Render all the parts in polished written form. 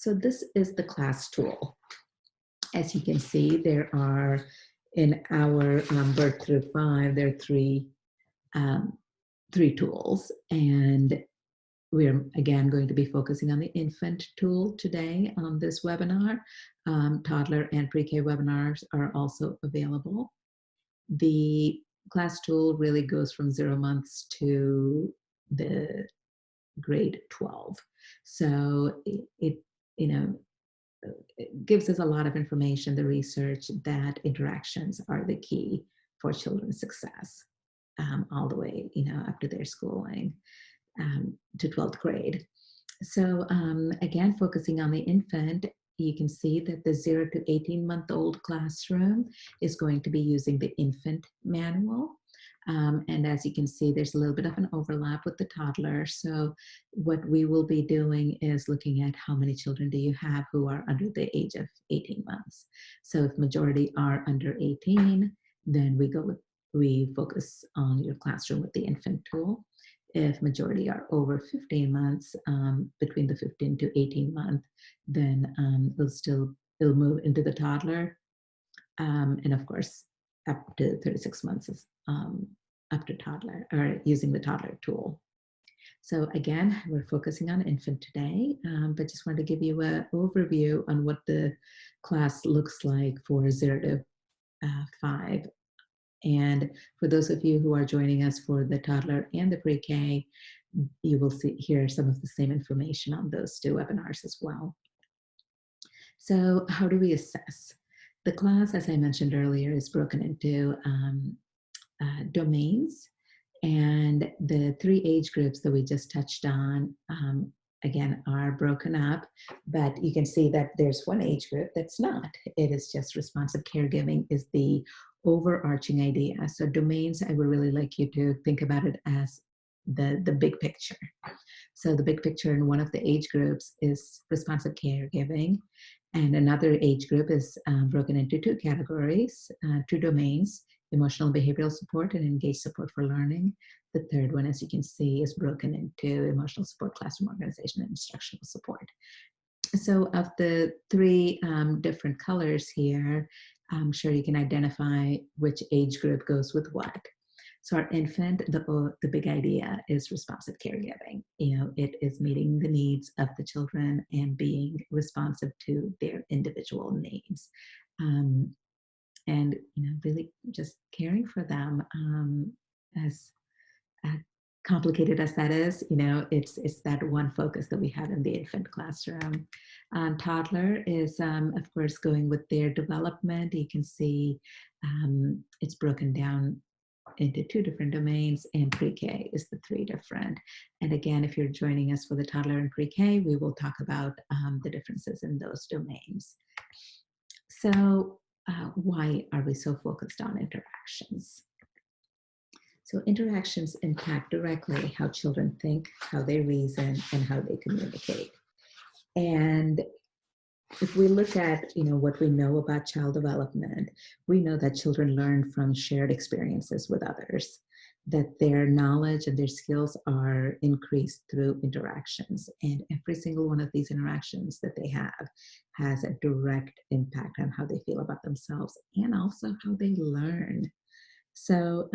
So this is the class tool. As you can see, there are in our birth through 5, there are um, three tools. And we're again going to be focusing on the infant tool today on this webinar. Toddler and pre-K webinars are also available. The class tool really goes from 0 months to the grade 12. So it you know, it gives us a lot of information, the research, that interactions are the key for children's success all the way, up to their schooling to 12th grade. So again, focusing on the infant, you can see that the 0 to 18-month-old classroom is going to be using the infant manual. And as you can see, there's a little bit of an overlap with the toddler. So what we will be doing is looking at how many children do you have who are under the age of 18 months. So if majority are under 18, then we focus on your classroom with the infant tool. If majority are over 15 months, between the 15 to 18 month, then it'll move into the toddler. And of course, up to 36 months is up to toddler, or using the toddler tool. So again, we're focusing on infant today, but just wanted to give you an overview on what the class looks like for 0 to 5. And for those of you who are joining us for the toddler and the pre-K, you will hear some of the same information on those two webinars as well. So how do we assess? The class, as I mentioned earlier, is broken into domains. And the 3 age groups that we just touched on, again, are broken up. But you can see that there's one age group that's not. It is just responsive caregiving is the overarching idea. So domains, I would really like you to think about it as the big picture. So the big picture in one of the age groups is responsive caregiving, and another age group is broken into 2 categories, 2 domains: emotional and behavioral support and engaged support for learning. The third one, as you can see, is broken into emotional support, classroom organization, and instructional support. So of the 3 different colors here, I'm sure you can identify which age group goes with what. So our infant, the big idea is responsive caregiving. It is meeting the needs of the children and being responsive to their individual needs. And really just caring for them, as complicated as that is. It's that one focus that we have in the infant classroom. Toddler is, of course, going with their development. You can see it's broken down into 2 different domains, and pre-K is the 3 different. And again, if you're joining us for the toddler and pre-K, we will talk about the differences in those domains. So why are we so focused on interactions? So interactions impact directly how children think, how they reason, and how they communicate. And if we look at what we know about child development, we know that children learn from shared experiences with others, that their knowledge and their skills are increased through interactions. And every single one of these interactions that they have has a direct impact on how they feel about themselves and also how they learn. So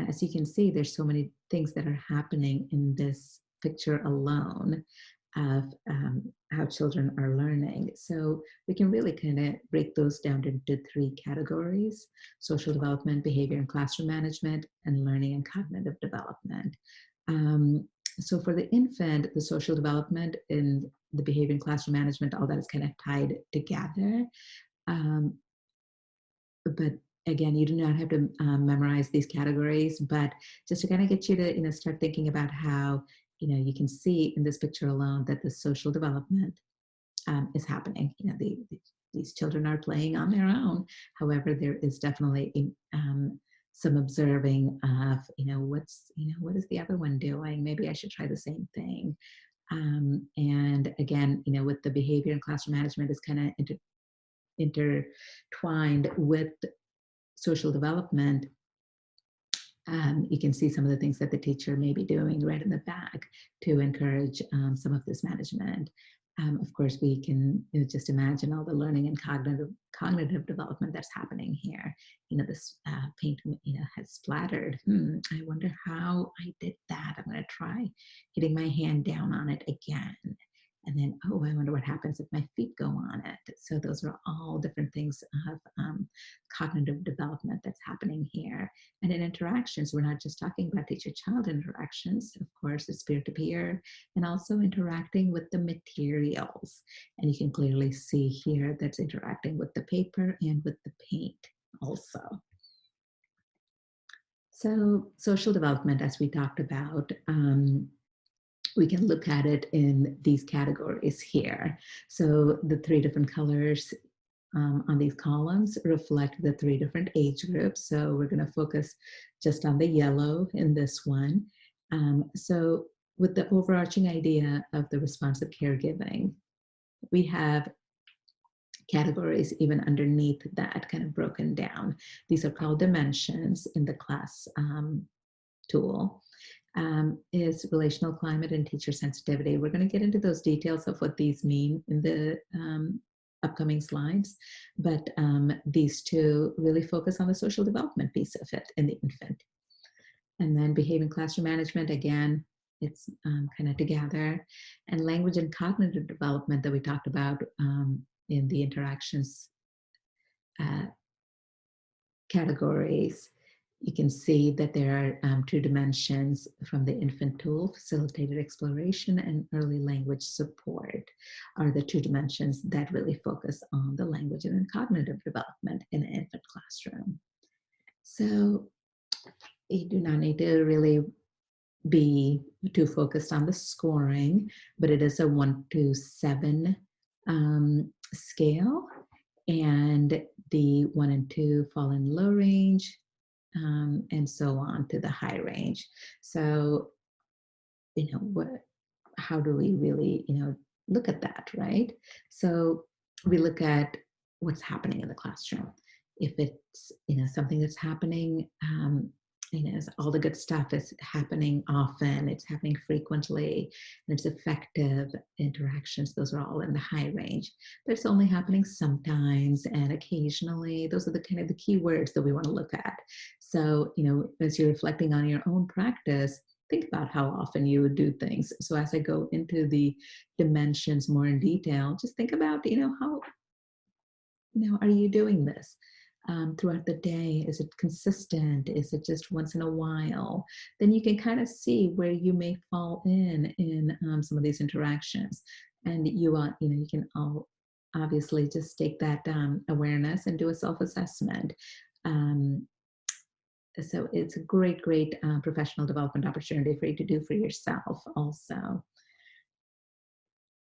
as you can see, there's so many things that are happening in this picture alone of how children are learning. So we can really kind of break those down into 3 categories: social development, behavior and classroom management, and learning and cognitive development. So for the infant, the social development and the behavior and classroom management, all that is kind of tied together. But again, you do not have to memorize these categories, but just to kind of get you to start thinking about how you can see in this picture alone that the social development is happening. These children are playing on their own. However, there is definitely some observing of what is the other one doing? Maybe I should try the same thing. And again, with the behavior and classroom management is kind of intertwined with social development. You can see some of the things that the teacher may be doing right in the back to encourage some of this management. Of course, we can just imagine all the learning and cognitive development that's happening here. This paint, has splattered. I wonder how I did that. I'm going to try hitting my hand down on it again. And then, oh, I wonder what happens if my feet go on it. So those are all different things of cognitive development that's happening here. And in interactions, we're not just talking about teacher-child interactions. Of course, it's peer-to-peer, and also interacting with the materials. And you can clearly see here that's interacting with the paper and with the paint also. So social development, as we talked about, we can look at it in these categories here. So the 3 different colors on these columns reflect the 3 different age groups. So we're going to focus just on the yellow in this one. So with the overarching idea of the responsive caregiving, we have categories even underneath that, kind of broken down. These are called dimensions in the class tool. Is relational climate and teacher sensitivity. We're going to get into those details of what these mean in the upcoming slides, but these 2 really focus on the social development piece of it in the infant. And then behavior and classroom management, again, it's kind of together. And language and cognitive development that we talked about in the interactions categories. You can see that there are 2 dimensions from the infant tool, facilitated exploration and early language support are the 2 dimensions that really focus on the language and cognitive development in an infant classroom. So you do not need to really be too focused on the scoring, but it is a 1 to 7 scale, and the 1 and 2 fall in low range, and so on to the high range. So, how do we really, look at that, right? So we look at what's happening in the classroom. If it's, something that's happening, all the good stuff is happening often, it's happening frequently, and it's effective interactions, those are all in the high range. But it's only happening sometimes and occasionally. Those are the kind of the key words that we want to look at. So, as you're reflecting on your own practice, think about how often you would do things. So as I go into the dimensions more in detail, just think about, how, are you doing this? Throughout the day? Is it consistent? Is it just once in a while? Then you can kind of see where you may fall in some of these interactions, and you can all obviously just take that awareness and do a self-assessment. So it's a great professional development opportunity for you to do for yourself also.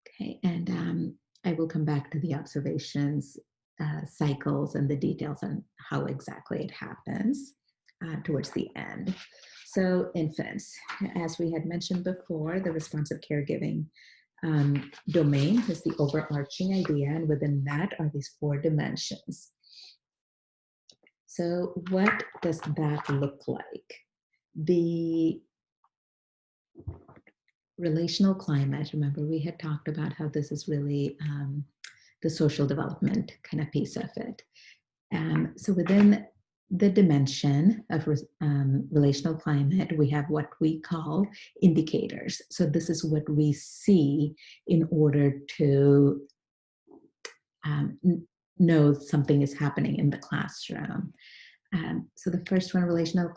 Okay, and I will come back to the observations, cycles, and the details on how exactly it happens towards the end. So infants, as we had mentioned before, the responsive caregiving domain is the overarching idea, and within that are these 4 dimensions. So what does that look like? The relational climate, remember we had talked about how this is really the social development kind of piece of it. So within the dimension of relational climate, we have what we call indicators. So this is what we see in order to know something is happening in the classroom. So the first one, relational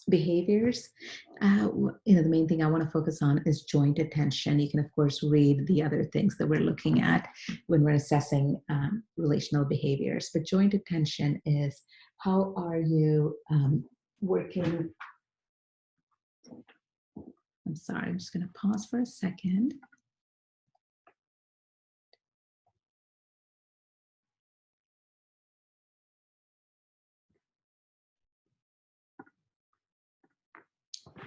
behaviors, the main thing I want to focus on is joint attention. You can, of course, read the other things that we're looking at when we're assessing relational behaviors. But joint attention is how are you working? I'm sorry, I'm just going to pause for a second.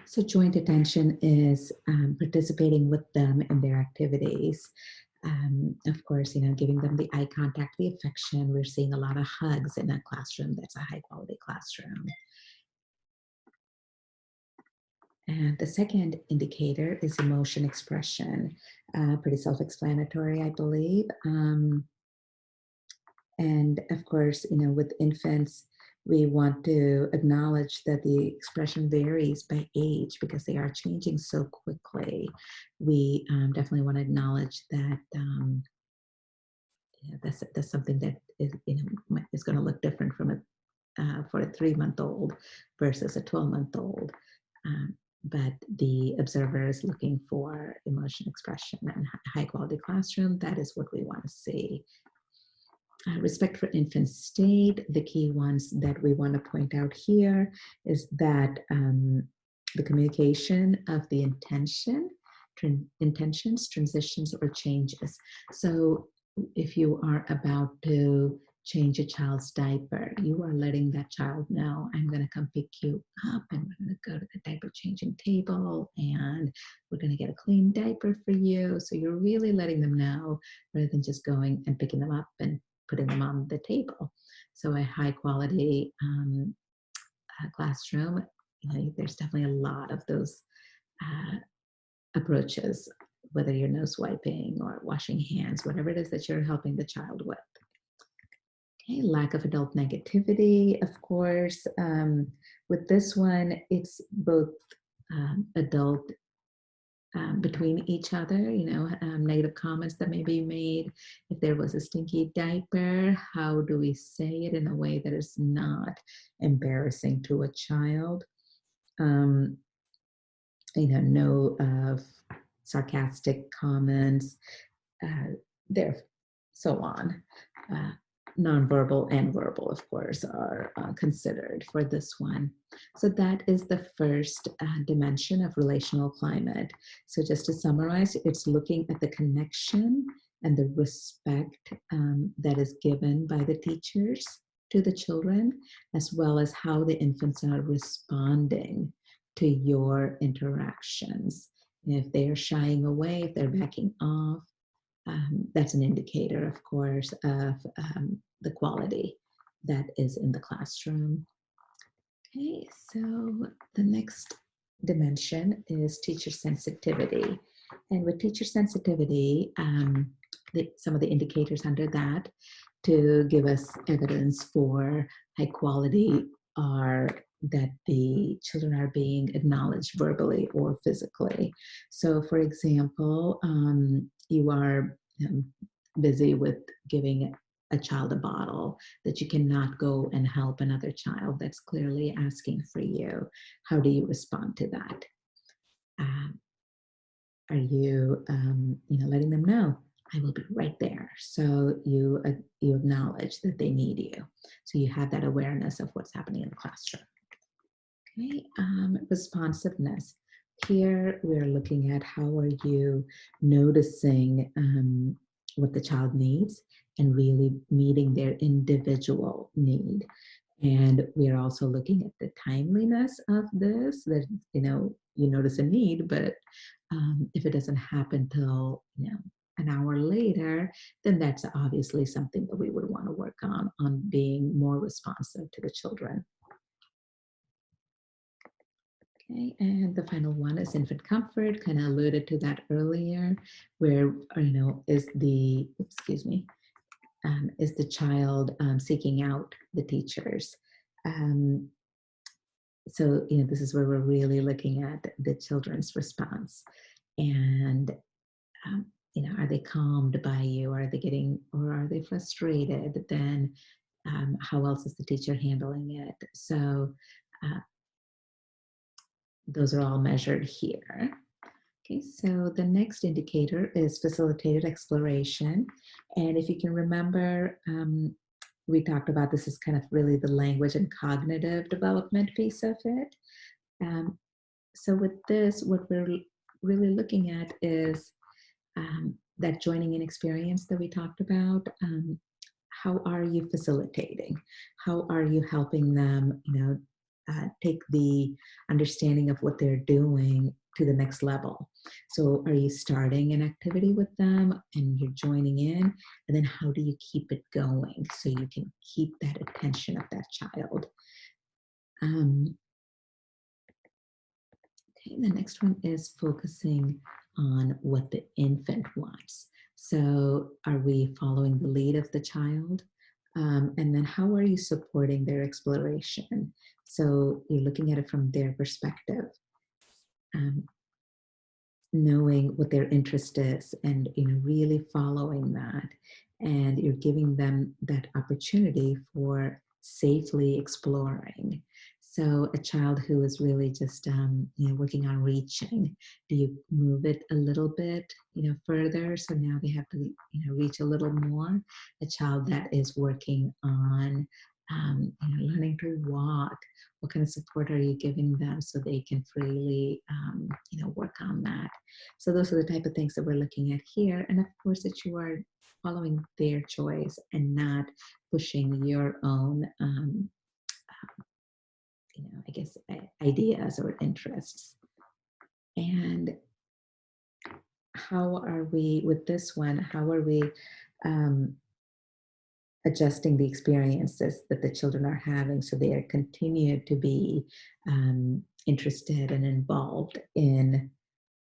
So joint attention is participating with them in their activities. Of course, giving them the eye contact, the affection. We're seeing a lot of hugs in a classroom that's a high quality classroom. And the second indicator is emotion expression. Pretty self-explanatory, I believe. And of course, with infants, we want to acknowledge that the expression varies by age because they are changing so quickly. We definitely want to acknowledge that that's something that is going to look different from for a 3-month-old versus a 12-month-old. Um, but the observer is looking for emotion expression and high quality classroom. That is what we want to see. Respect for infant state, the key ones that we want to point out here is that the communication of the intentions, transitions, or changes. So if you are about to change a child's diaper, you are letting that child know, I'm going to come pick you up and we're going to go to the diaper changing table and we're going to get a clean diaper for you. So you're really letting them know rather than just going and picking them up and putting them on the table. So a high quality classroom, there's definitely a lot of those approaches, whether you're nose wiping or washing hands, whatever it is that you're helping the child with. Okay, lack of adult negativity, of course. With this one, it's both adult between each other, negative comments that may be made. If there was a stinky diaper, how do we say it in a way that is not embarrassing to a child? No sarcastic comments, there, so on. Nonverbal and verbal, of course, are considered for this one. So that is the first dimension of relational climate. So just to summarize, it's looking at the connection and the respect that is given by the teachers to the children, as well as how the infants are responding to your interactions. If they're shying away, if they're backing off, that's an indicator, of course, of the quality that is in the classroom. Okay, so the next dimension is teacher sensitivity. And with teacher sensitivity, some of the indicators under that to give us evidence for high quality are that the children are being acknowledged verbally or physically. So for example, you are busy with giving a child a bottle, that you cannot go and help another child that's clearly asking for you. How do you respond to that? Are you, letting them know, I will be right there. So you acknowledge that they need you. So you have that awareness of what's happening in the classroom. Okay, responsiveness. Here we're looking at how are you noticing what the child needs and really meeting their individual need. And we're also looking at the timeliness of this, that, you notice a need, but if it doesn't happen till, an hour later, then that's obviously something that we would want to work on being more responsive to the children. Okay, and the final one is infant comfort, kind of alluded to that earlier, where, is the, is the child seeking out the teachers? So, this is where we're really looking at the children's response. And, are they calmed by you? Are they or are they frustrated? Then how else is the teacher handling it? So those are all measured here. Okay, so the next indicator is facilitated exploration. And if you can remember, we talked about this as kind of really the language and cognitive development piece of it. So with this, what we're really looking at is that joining in experience that we talked about. How are you facilitating? How are you helping them, take the understanding of what they're doing to the next level? So are you starting an activity with them and you're joining in? And then how do you keep it going so you can keep that attention of that child? Okay, the next one is focusing on what the infant wants. So, are we following the lead of the child? And then, how are you supporting their exploration? So, you're looking at it from their perspective. Um, Knowing what their interest is and really following that, and you're giving them that opportunity for safely exploring. So a child who is really just working on reaching, do you move it a little bit further, so now they have to reach a little more? A child that is working on learning to walk, what kind of support are you giving them so they can freely work on that? So those are the type of things that we're looking at here. And of course, that you are following their choice and not pushing your own, I guess, ideas or interests. And how are we, with this one, how are we um, adjusting the experiences that the children are having so they are continued to be interested and involved in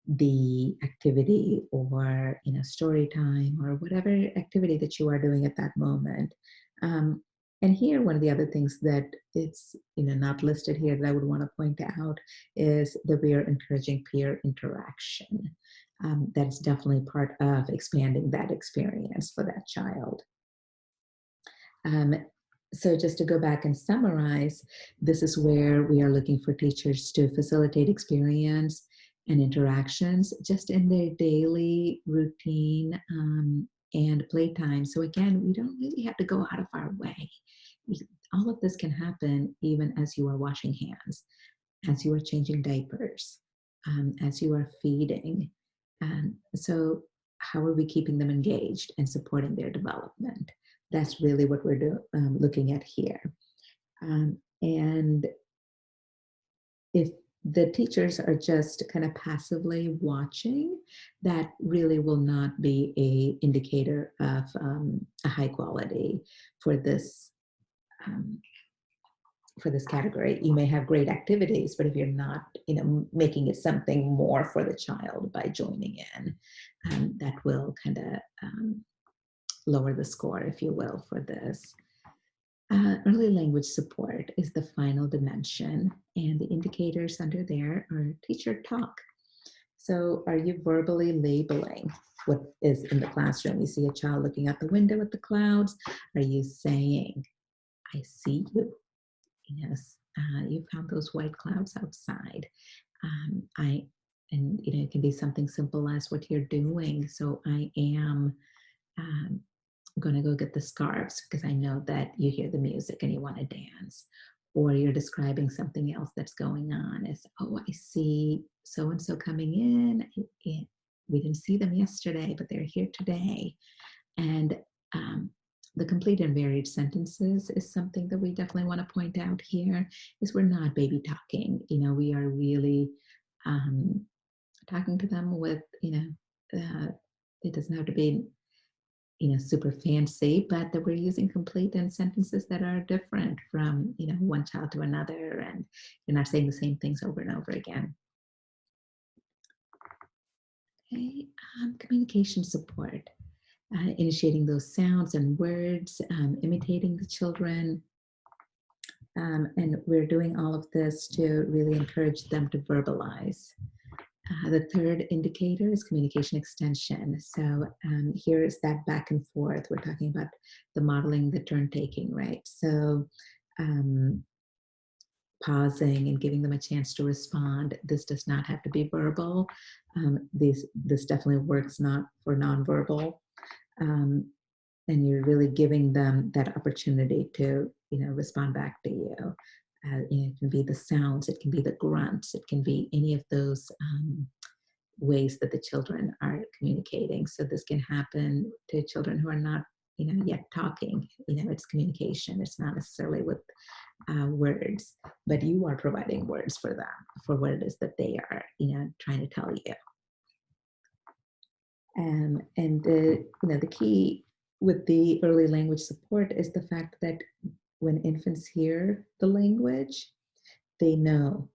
the activity, or story time, or whatever activity that you are doing at that moment. And here, one of the other things that it's not listed here that I would want to point out is that we are encouraging peer interaction. That's definitely part of expanding that experience for that child. um, so just to go back and summarize, this is where we are looking for teachers to facilitate experience and interactions just in their daily routine and playtime. So again, we don't really have to go out of our way. All of this can happen even as you are washing hands, as you are changing diapers, as you are feeding. So how are we keeping them engaged and supporting their development? That's really what we're looking at here. And if the teachers are just kind of passively watching, that really will not be a indicator of a high quality for this um, for this category. You may have great activities, but if you're not, making it something more for the child by joining in, that will kind of lower the score, if you will, for this. Early language support is the final dimension, and the indicators under there are teacher talk. So, are you verbally labeling what is in the classroom? You see a child looking out the window at the clouds. Are you saying, I see you? Yes, you found those white clouds outside. And it can be something simple as what you're doing. So I am um, going to go get the scarves because I know that you hear the music and you want to dance. Or you're describing something else that's going on. Is, oh, I see so and so coming in. We didn't see them yesterday, but they're here today. And um, the complete and varied sentences is something that we definitely want to point out here. Is we're not baby talking. We are really talking to them with, it doesn't have to be super fancy, but that we're using complete and sentences that are different from one child to another, and you're not saying the same things over and over again. Okay, communication support. Initiating those sounds and words, imitating the children. And we're doing all of this to really encourage them to verbalize. The third indicator is communication extension. So here is that back and forth. We're talking about the modeling, the turn taking, right? So pausing and giving them a chance to respond. This does not have to be verbal. This definitely works not for nonverbal. And you're really giving them that opportunity to respond back to you. It can be the sounds, it can be the grunts, it can be any of those ways that the children are communicating. So this can happen to children who are not yet talking. It's communication. It's not necessarily with words, but you are providing words for them, for what it is that they are trying to tell you. And the key with the early language support is the fact that when infants hear the language, they know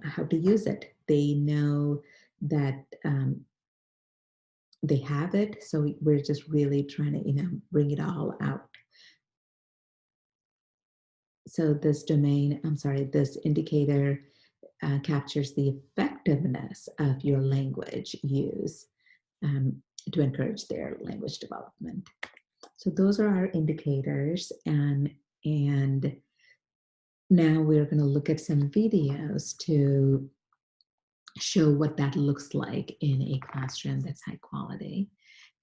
how to use it. They know that they have it. So we're just really trying to, bring it all out. So this this indicator captures the effectiveness of your language use to encourage their language development. So those are our indicators, and now we're going to look at some videos to show what that looks like in a classroom that's high quality.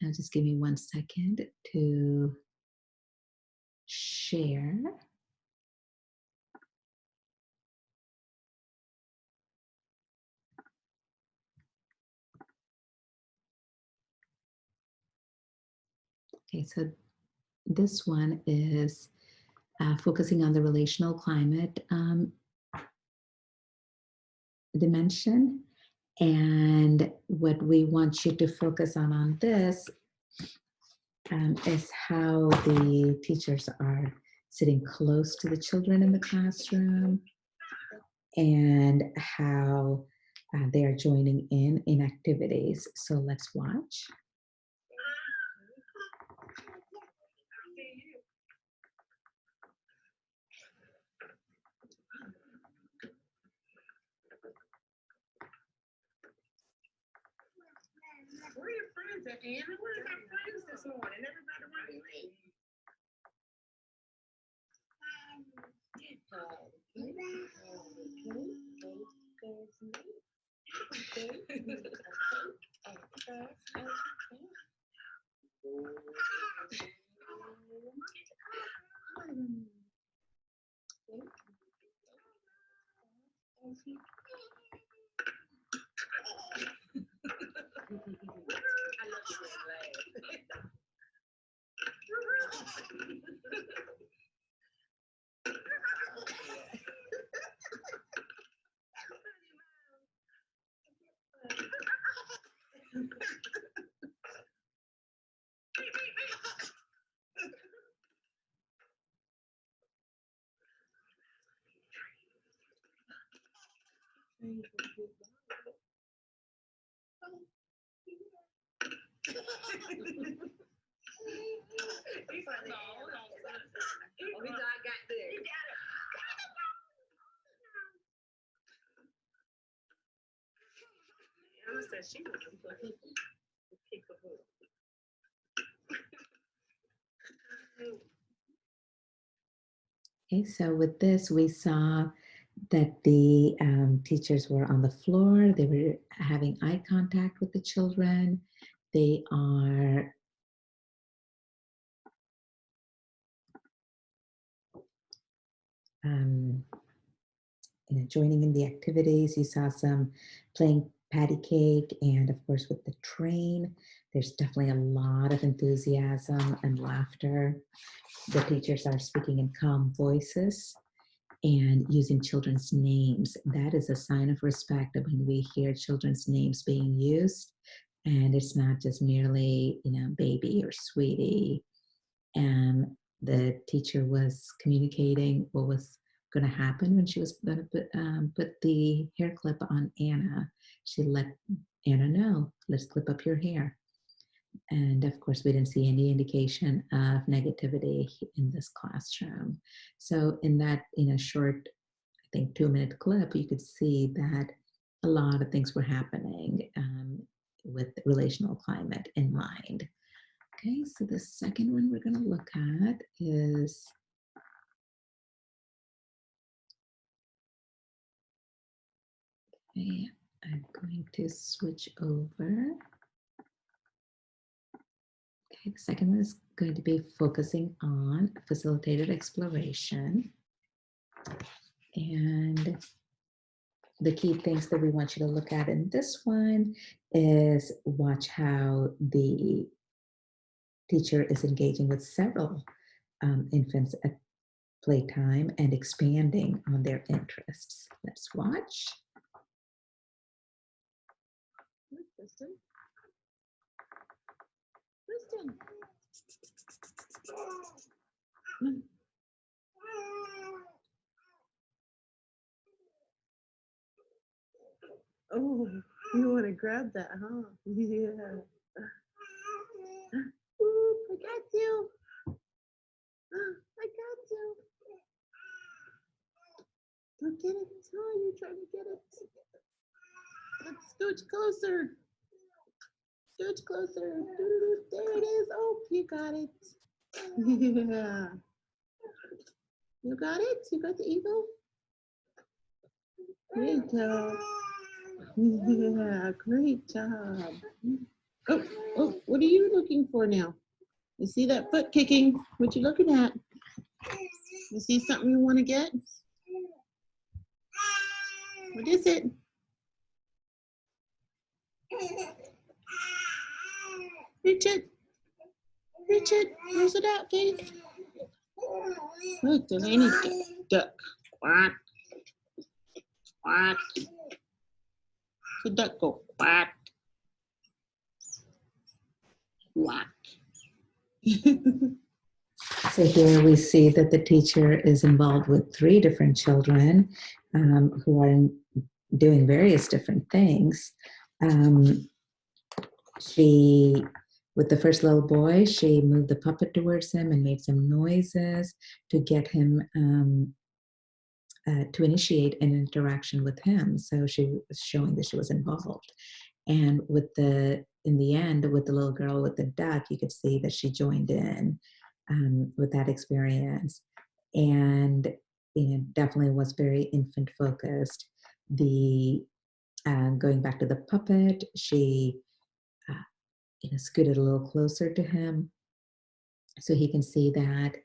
Now just give me 1 second to share. Okay, so this one is focusing on the relational climate dimension. And what we want you to focus on this is how the teachers are sitting close to the children in the classroom and how they are joining in activities. So let's watch. Where are your friends at, Anna? Where's our friends this morning? Everybody running late. Okay, so with this, we saw that the teachers were on the floor. They were having eye contact with the children. They are joining in the activities. You saw some playing patty cake, and of course with the train, there's definitely a lot of enthusiasm and laughter. The teachers are speaking in calm voices and using children's names. That is a sign of respect when we hear children's names being used, and it's not just merely, baby or sweetie. And the teacher was communicating what was going to happen when she was going to put the hair clip on Anna. She let Anna know, let's clip up your hair. And of course, we didn't see any indication of negativity in this classroom. So in that, short, I think 2-minute clip, you could see that a lot of things were happening with relational climate in mind. Okay, so the second one we're going to look at is I'm going to switch over. Okay, the second one is going to be focusing on facilitated exploration. And the key things that we want you to look at in this one is watch how the teacher is engaging with several infants at playtime and expanding on their interests. Let's watch. Kristen. Kristen. Oh, you want to grab that, huh? Yeah. Ooh, I got you. I got you. Go get it. Oh, you're trying to get it. Let's scooch closer. Scooch closer. There it is. Oh, you got it. Yeah. You got it? You got the eagle? Great job. Yeah, great job. Oh, oh, what are you looking for now? You see that foot kicking? What you looking at? You see something you want to get? What is it? Reach it. Reach it. Where's it at, Faith? Look, Delaney, duck. Quack. Quack. The duck go quack. Quack. So here we see that the teacher is involved with 3 different children who are doing various different things. With the first little boy, she moved the puppet towards him and made some noises to get him to initiate an interaction with him. So she was showing that she was involved. And in the end, with the little girl with the duck, you could see that she joined in with that experience. And definitely was very infant focused. Going back to the puppet, she scooted a little closer to him so he can see that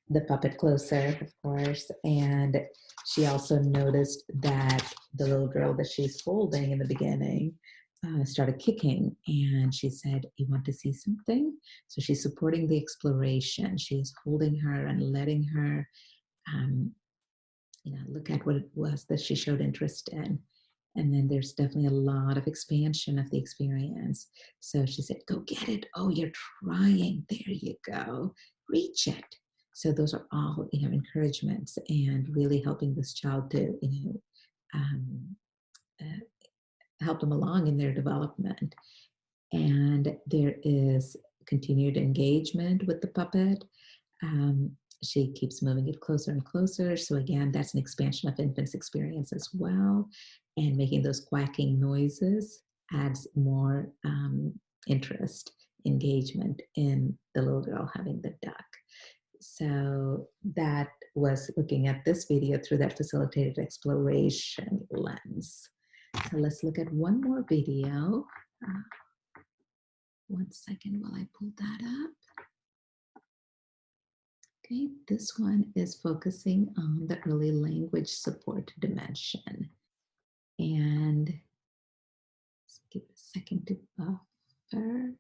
the puppet closer, of course. And she also noticed that the little girl that she's holding in the beginning started kicking, and she said, "You want to see something?" So she's supporting the exploration. She's holding her and letting her look at what it was that she showed interest in. And then there's definitely a lot of expansion of the experience. So she said, "Go get it. Oh, you're trying. There you go. Reach it." So those are all, encouragements and really helping this child to, um, uh, help them along in their development. And there is continued engagement with the puppet. Um, she keeps moving it closer and closer. So again, that's an expansion of infant's experience as well. And making those quacking noises adds more interest, engagement in the little girl having the duck. So that was looking at this video through that facilitated exploration lens. So let's look at one more video. One second while I pull that up. Okay, this one is focusing on the early language support dimension. And let's give it a second to buffer.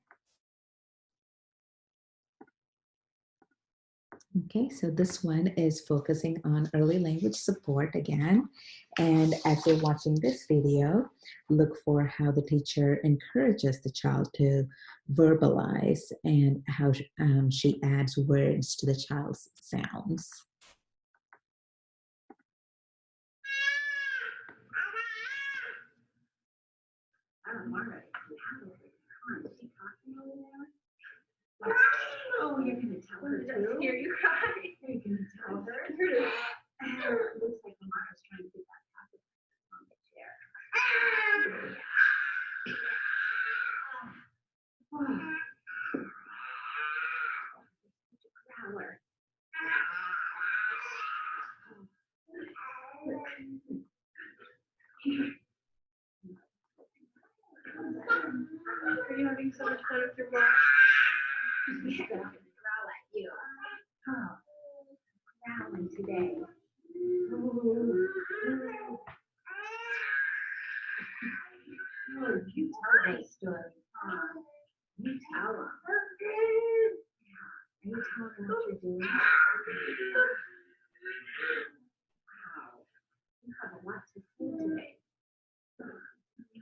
Okay, so this one is focusing on early language support again. And as you're watching this video, look for how the teacher encourages the child to verbalize and how she adds words to the child's sounds. Oh, you're going to tell her too? Hear you cry. You're going to tell her? Looks like Amara's trying to get that pocket on the chair. Growler. Are you having so much fun with your mom? She's going to growl at you. Oh, growling today. Oh, you tell that story. You tell them. Yeah. Are you telling them what you're doing? Wow. You have a lot to see today.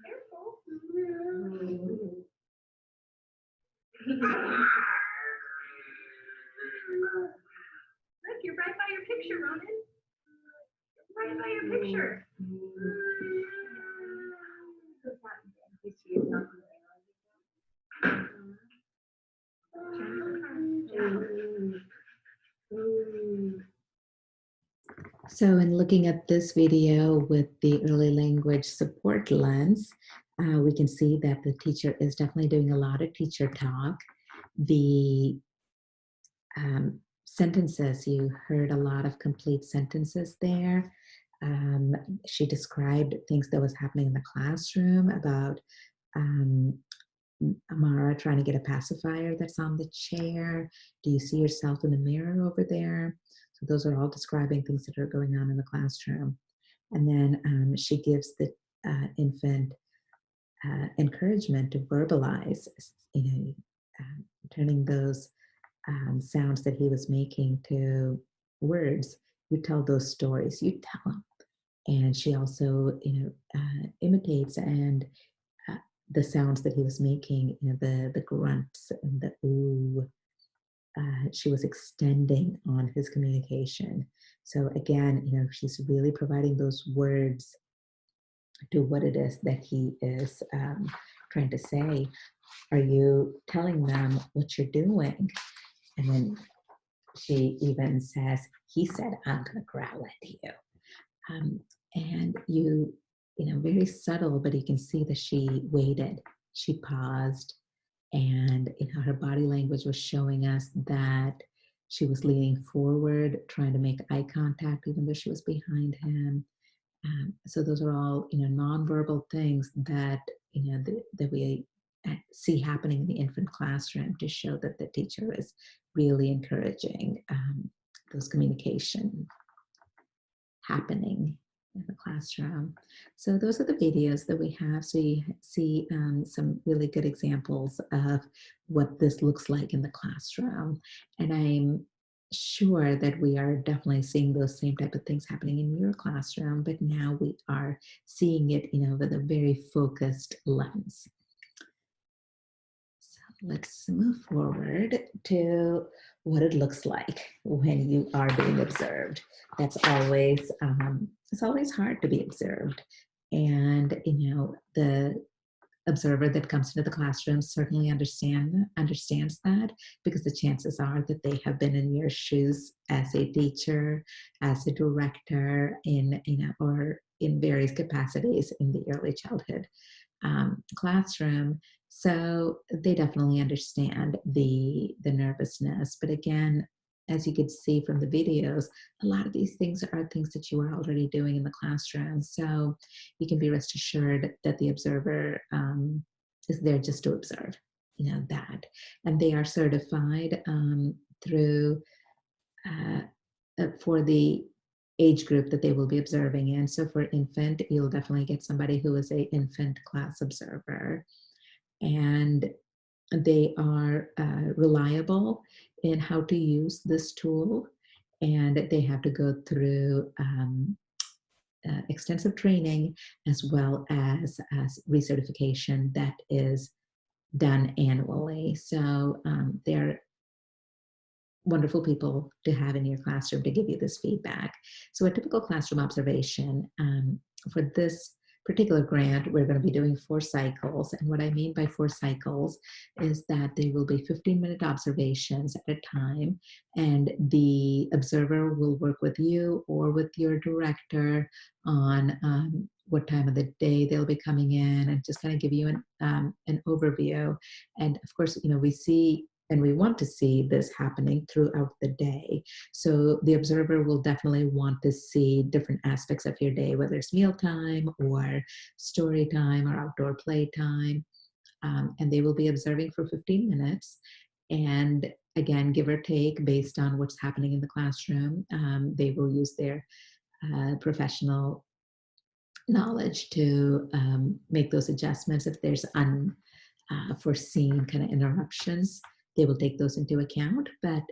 Careful. Look, you're right by your picture, Ronan. Right by your picture. So in looking at this video with the early language support lens, we can see that the teacher is definitely doing a lot of teacher talk. The sentences, you heard a lot of complete sentences there. She described things that was happening in the classroom about Amara trying to get a pacifier that's on the chair. Do you see yourself in the mirror over there? So those are all describing things that are going on in the classroom. And then she gives the infant encouragement to verbalize, turning those sounds that he was making to words. You tell those stories, you tell them. And she also, imitates and the sounds that he was making, the grunts and the ooh. She was extending on his communication. So again, she's really providing those words to what it is that he is trying to say. Are you telling them what you're doing? And then she even says, he said, I'm going to growl at you. And very subtle, but you can see that she waited. She paused, and her body language was showing us that she was leaning forward, trying to make eye contact, even though she was behind him. So those are all, nonverbal things that, that we see happening in the infant classroom to show that the teacher is really encouraging those communication happening in the classroom. So those are the videos that we have. So you see some really good examples of what this looks like in the classroom. And I'm sure that we are definitely seeing those same type of things happening in your classroom, but now we are seeing it, with a very focused lens. So let's move forward to what it looks like when you are being observed. That's always, it's always hard to be observed. And, the observer that comes into the classroom certainly understands that, because the chances are that they have been in your shoes as a teacher, as a director, or in various capacities in the early childhood classroom. So they definitely understand the nervousness. But again, as you could see from the videos, a lot of these things are things that you are already doing in the classroom. So you can be rest assured that the observer is there just to observe, that. And they are certified through for the age group that they will be observing in. So for infant, you'll definitely get somebody who is a infant class observer. And they are reliable in how to use this tool, and they have to go through extensive training as well as recertification that is done annually. So they're wonderful people to have in your classroom to give you this feedback. So a typical classroom observation for this particular grant, we're going to be doing 4 cycles. And what I mean by 4 cycles is that they will be 15-minute observations at a time. And the observer will work with you or with your director on what time of the day they'll be coming in, and just kind of give you an overview. And of course, we see and we want to see this happening throughout the day. So the observer will definitely want to see different aspects of your day, whether it's mealtime or story time or outdoor play time. And they will be observing for 15 minutes. And again, give or take based on what's happening in the classroom, they will use their professional knowledge to make those adjustments. If there's unforeseen kind of interruptions, they will take those into account, but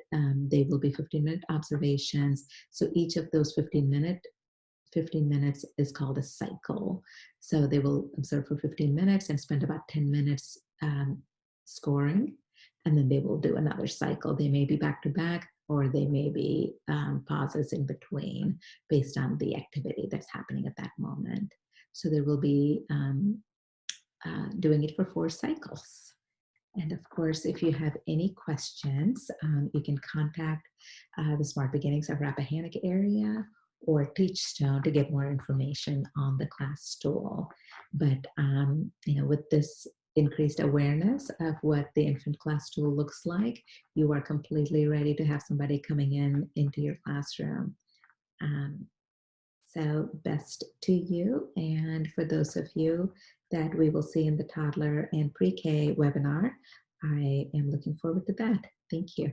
they will be 15-minute observations. So each of those 15 minutes is called a cycle. So they will observe for 15 minutes and spend about 10 minutes scoring, and then they will do another cycle. They may be back to back, or they may be pauses in between based on the activity that's happening at that moment. So there will be doing it for 4 cycles. And of course, if you have any questions, you can contact the Smart Beginnings of Rappahannock area or Teachstone to get more information on the class tool. But with this increased awareness of what the infant class tool looks like, you are completely ready to have somebody coming into your classroom. So best to you. And for those of you that we will see in the toddler and pre-K webinar, I am looking forward to that. Thank you.